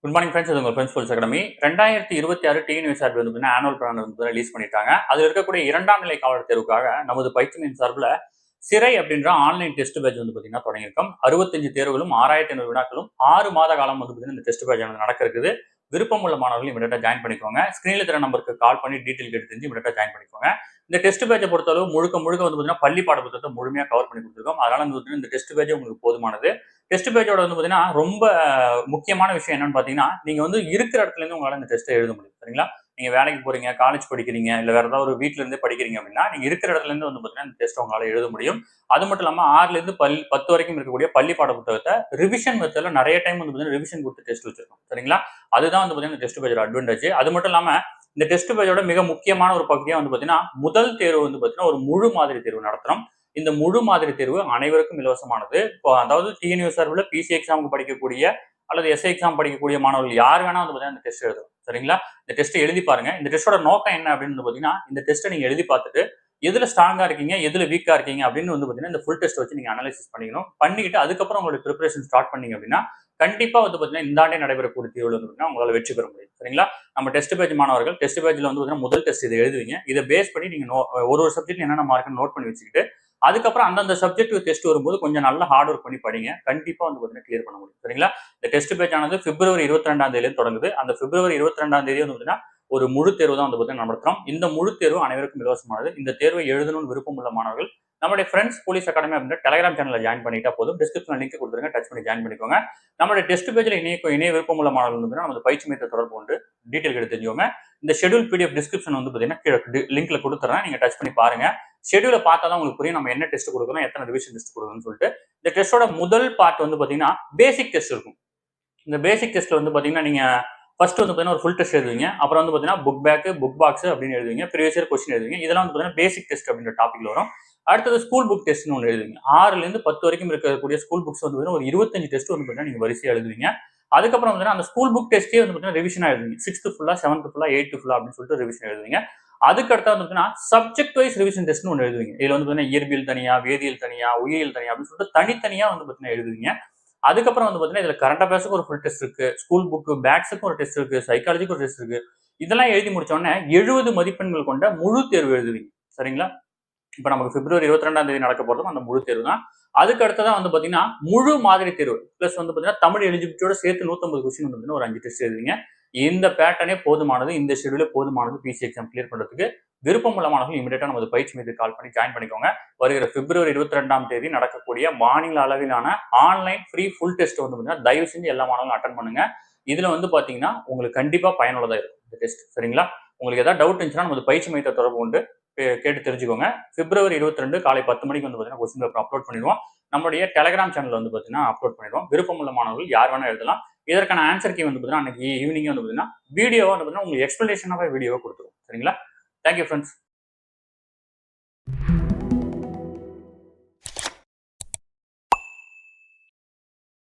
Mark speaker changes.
Speaker 1: Good morning friends. இது உங்கள் friends schools academy 2026 TNUSRB வந்து ஆனுவல் பிளான் வந்து ரிலீஸ் பண்ணிட்டாங்க. அதில் இருக்கக்கூடிய 2ஆம் நிலை காவலர் தேர்வுக்காக நமது பயிற்சியின் சார்பில் சிறை அப்படின்ற ஆன்லைன் டெஸ்ட் பேட்ச் வந்து பார்த்தீங்கன்னா தொடங்கியிருக்கோம். 65 தேர்வுகளும் 6500 வினாக்களும் 6 மாத காலம் வந்து பார்த்தீங்கன்னா இந்த டெஸ்ட் பேட்ச் வந்து நடக்க இருக்குது. விருப்பம் உள்ள மாணவர்கள் இமீடியட்டா ஜாயின் பண்ணிக்கோங்க. ஸ்கிரீனில் தர நம்பருக்கு கால் பண்ணி டீட்டெயில் கேட்டு தெரிஞ்சு இமீடியட்டா ஜாயின் பண்ணிக்கோங்க. இந்த டெஸ்ட் பேட்சை பொறுத்தளவு முழுக்க வந்து பார்த்தீங்கன்னா பள்ளி பாடப்புத்தகத்தை முழுமையாக கவர் பண்ணி கொடுத்துருக்கோம். அதனால வந்து இந்த டெஸ்ட் பேட்ச் உங்களுக்கு போதுமானது. டெஸ்ட் பேட்சோட வந்து பார்த்தீங்கன்னா ரொம்ப முக்கியமான விஷயம் என்னன்னு பார்த்தீங்கன்னா, நீங்க வந்து இருக்கிற இடத்துல இருந்து உங்களால இந்த டெஸ்ட்டை எழுத முடியும். சரிங்களா? நீங்க வேலைக்கு போறீங்க, காலேஜ் படிக்கிறீங்க, இல்ல வேற ஏதாவது ஒரு வீட்ல இருந்தே படிக்கிறீங்க அப்படின்னா, நீங்க இருக்கிற இடத்துல இருந்து வந்து பார்த்தீங்கன்னா இந்த டெஸ்ட் உங்களால எழுத முடியும். அது மட்டும் இல்லாம 6ல இருந்து 10 வரைக்கும் இருக்கக்கூடிய பள்ளி பாட புத்தகத்தை ரிவிஷன் மெத்தட்ல நிறைய டைம் வந்து பார்த்தீங்கன்னா ரிவிஷன் கொடுத்து டெஸ்ட் வச்சிருக்கோம். சரிங்களா? அதுதான் வந்து பார்த்தீங்கன்னா டெஸ்ட் பேட்சோட அட்வான்டேஜ். அது மட்டும் இல்லாம இந்த டெஸ்ட் பேட்சோட மிக முக்கியமான ஒரு பகுதியா வந்து பார்த்தீங்கன்னா, முதல் தேர்வு வந்து பார்த்தீங்கன்னா ஒரு முழு மாதிரி தேர்வு நடத்துறோம். இந்த முழு மாதிரி தேர்வு அனைவருக்கும் இலவசமானது. இப்போ அதாவது டிஎன்யூஎஸ்ஆர்பில பிசி எக்ஸாமுக்கு படிக்கக்கூடிய அல்லது எஸ்ஐ எக்ஸாம் படிக்கக்கூடிய மாணவர்கள் யார் வேணா வந்து பார்த்தீங்கன்னா இந்த டெஸ்ட் எழுதலாம். சரிங்களா? இந்த டெஸ்ட்டை எழுதி பாருங்க. இந்த டெஸ்டோட நோக்கம் என்ன அப்படின்னு பார்த்தீங்கன்னா, இந்த டெஸ்ட்டை நீங்க எழுதி பார்த்துட்டு எதுல ஸ்ட்ராங்கா இருக்கீங்க, எதுல வீக்கா இருக்கீங்க அப்படின்னு வந்து பார்த்தீங்கன்னா இந்த ஃபுல் டெஸ்ட் வச்சு நீங்க அனலைசிஸ் பண்ணிக்கணும். பண்ணிக்கிட்டு அதுக்கப்புறம் உங்களுடைய ப்ரிப்பரேஷன் ஸ்டார்ட் பண்ணீங்க அப்படின்னா கண்டிப்பா வந்து பார்த்தீங்கன்னா இந்த ஆண்டே நடைபெறக்கூடிய தேர்வுல வந்து பார்த்தீங்கன்னா உங்களால வெற்றி பெற முடியும். சரிங்களா? நம்ம டெஸ்ட் பேட்ச் மாணவர்கள் டெஸ்ட் பேட்ச்ல வந்து பார்த்தீங்கன்னா முதல் டெஸ்ட் இதை எழுதுவீங்க. இதை பேஸ் பண்ணி நீங்க ஒரு சப்ஜெக்ட் என்னென்ன மார்க்னு நோட் பண்ணி வச்சுக்கிட்டு அதுக்கப்புறம் அந்தந்த சப்ஜெக்ட் டெஸ்ட் வரும்போது கொஞ்சம் நல்லா ஹார்ட் ஒர்க் பண்ணி படிங்க. கண்டிப்பா வந்து பார்த்தீங்கன்னா கிளியர் பண்ண முடியும். சரிங்களா? இந்த டெஸ்ட் பேட்ச் ஆனது பிப்ரவரி 22ஆம் தேதியிலிருந்து தொடங்குது. அந்த பிப்ரவரி 22ஆம் தேதி வந்து பார்த்தீங்கன்னா ஒரு முழு தேர்வு தான் வந்து பார்த்தீங்கன்னா நடத்துறோம். இந்த முழு தேர்வு அனைவருக்கும் இலவசமானது. இந்த தேர்வை எழுதணும்னு விருப்பம் உள்ள மாணவர்கள் நம்மளுடைய ஃப்ரெண்ட்ஸ் போலீஸ் அகாடமி அப்படின்ற டெலிகிராம் சேனல்ல ஜாயின் பண்ணிட்டா போதும். டிஸ்கிரிப்ஷன் லிங்க் கொடுத்துருங்க, டச் பண்ணி ஜாயின் பண்ணிக்கோங்க. நம்மளுடைய டெஸ்ட் பேஜ்ல இணைய விருப்பம் உள்ள மாணவர்கள் வந்து நம்ம பயிற்சி மையத்தை தொடர்பு கொண்டு டீட்டெயில் எடுத்து தெரிஞ்சுக்கோங்க. இந்த ஷெட்யூல் பிடிஎஃப் டிஸ்கிரிப்ஷன் வந்து பார்த்தீங்கன்னா லிங்க்ல கொடுத்துறேன். நீங்க டச் பண்ணி பாருங்க. ஷெட்யூலை பார்த்தா தான் உங்களுக்கு புரியும் நம்ம என்ன டெஸ்ட் கொடுக்கணும், எத்தனை ரிவிஷன் டெஸ்ட் கொடுக்கணும்னு சொல்லிட்டு. இந்த டெஸ்டோட முதல் பார்ட் வந்து பார்த்தீங்கன்னா பேசிக் டெஸ்ட் இருக்கும். இந்த பேசிக் டெஸ்ட்ல வந்து பார்த்தீங்கன்னா நீங்க ஃபர்ஸ்ட் வந்து பார்த்தீங்கன்னா ஒரு ஃபுல் டெஸ்ட் எழுதுவீங்க. அப்புறம் வந்து பார்த்தீங்கன்னா புக் பேக், புக் பாக்ஸ் அப்படின்னு எழுதுவீங்க. ப்ரீவியஸ் இயர் கொஸ்டின் எழுதுவீங்க. இதெல்லாம் வந்து பார்த்தீங்கன்னா பேசிக் டெஸ்ட் அப்படின்ற டாபிக்ல வரும். அடுத்தது ஸ்கூல் புக் டெஸ்ட்னு ஒன்று எழுதுவீங்க. 6ல இருந்து 10 வரைக்கும் இருக்கக்கூடிய ஸ்கூல் புக்ஸ் வந்து ஒரு 25 டெஸ்ட் வந்து பார்த்தீங்கன்னா நீங்க வரிசையா எழுதுவீங்க. அதுக்கப்புறம் வந்து அந்த ஸ்கூல் புக் டெஸ்ட்டே வந்து பார்த்தீங்கன்னா ரிவிஷனா எழுதுவீங்க. 6th ஃபுல்லா, 7th ஃபுல்லா, 8th ஃபுல்லா அப்படின்னு சொல்லிட்டு ரிவிஷன் எழுதுவீங்க. அதுக்கு அடுத்து வந்து பார்த்தீங்கன்னா சப்ஜெக்ட் வைஸ் ரிவிஷன் டெஸ்ட்னு ஒன்று எழுதுவீங்க. இதுல வந்து பார்த்தீங்கன்னா இயற்பியல் தனியா, வேதியியல் தனியா, உயிரியல் தனியா அப்படின்னு சொல்லிட்டு தனித்தனியா வந்து பார்த்தீங்கன்னா எழுதுவீங்க. அதுக்கப்புறம் வந்து பார்த்தீங்கன்னா இதுல கரண்ட் அஃபேர்ஸுக்கு ஒரு ஃபுல் டெஸ்ட் இருக்கு, ஸ்கூல் புக் பேக்ஸுக்கு ஒரு டெஸ்ட் இருக்கு, சைக்காலஜிக்கு ஒரு டெஸ்ட் இருக்கு. இதெல்லாம் எழுதி முடிச்ச உடனே 70 மதிப்பெண்கள் கொண்ட முழு தேர்வு எழுதுவீங்க. சரிங்களா? இப்ப நமக்கு பிப்ரவரி 22ஆம் தேதி நடக்க போறதும் அந்த முழு தேர்வு தான். அதுக்கு அடுத்ததான் வந்து பாத்தீங்கன்னா முழு மாதிரி தேர்வு பிளஸ் வந்து பாத்தீங்கன்னா தமிழ் எலிஜிபிலிட்டியோட சேர்த்து 150 கொஸ்டின் வந்து ஒரு 5 டெஸ்ட் எழுதுவீங்க. இந்த பேட்டர்னே போதுமானது, இந்த ஷெட்யூலே போதுமானது பிசி எக்ஸாம் கிளியர் பண்றதுக்கு. விருப்பம் உள்ள மாணவர்கள் இமீடியட்டா நமது பயிற்சி மீது கால் பண்ணி ஜாயின் பண்ணிக்கோங்க. வருகிற பிப்ரவரி 22ஆம் தேதி நடக்கக்கூடிய மாநில அளவிலான ஆன்லைன் ஃப்ரீ ஃபுல் டெஸ்ட் வந்து பாத்தீங்கன்னா தயவு செஞ்சு எல்லா மாணவர்களும் அட்டன் பண்ணுங்க. இதுல வந்து பாத்தீங்கன்னா உங்களுக்கு கண்டிப்பா பயனுள்ளதா இருக்கும் இந்த டெஸ்ட். சரிங்களா? உங்களுக்கு ஏதாவது டவுட் இருந்துச்சுன்னா நமது பயிற்சி மையத்தை தொடர்பு கொண்டு கேட்டு தெரிஞ்சுக்கோங்க. பிப்ரவரி 22 காலை 10 மணிக்கு வந்து பார்த்தீங்கன்னா கொஸ்டின் பேப்பர் அப்லோட் பண்ணிடுவோம். நம்மளுடைய டெலிகிராம் சேனல் வந்து பார்த்தீங்கன்னா அப்லோட் பண்ணிடுவோம். விருப்பம் உள்ள மாணவர்கள் யார் வேணா எழுதலாம். இதற்கான ஆன்சர் கீ வந்து பார்த்தீங்கன்னா அன்னைக்கு ஈவினிங் வந்து பார்த்தீங்கன்னா வீடியோவா வந்து பார்த்தீங்கன்னா உங்களுக்கு எக்ஸ்பிளனேஷனாக வீடியோவா கொடுத்துருவோம். சரிங்களா? Thank you friends.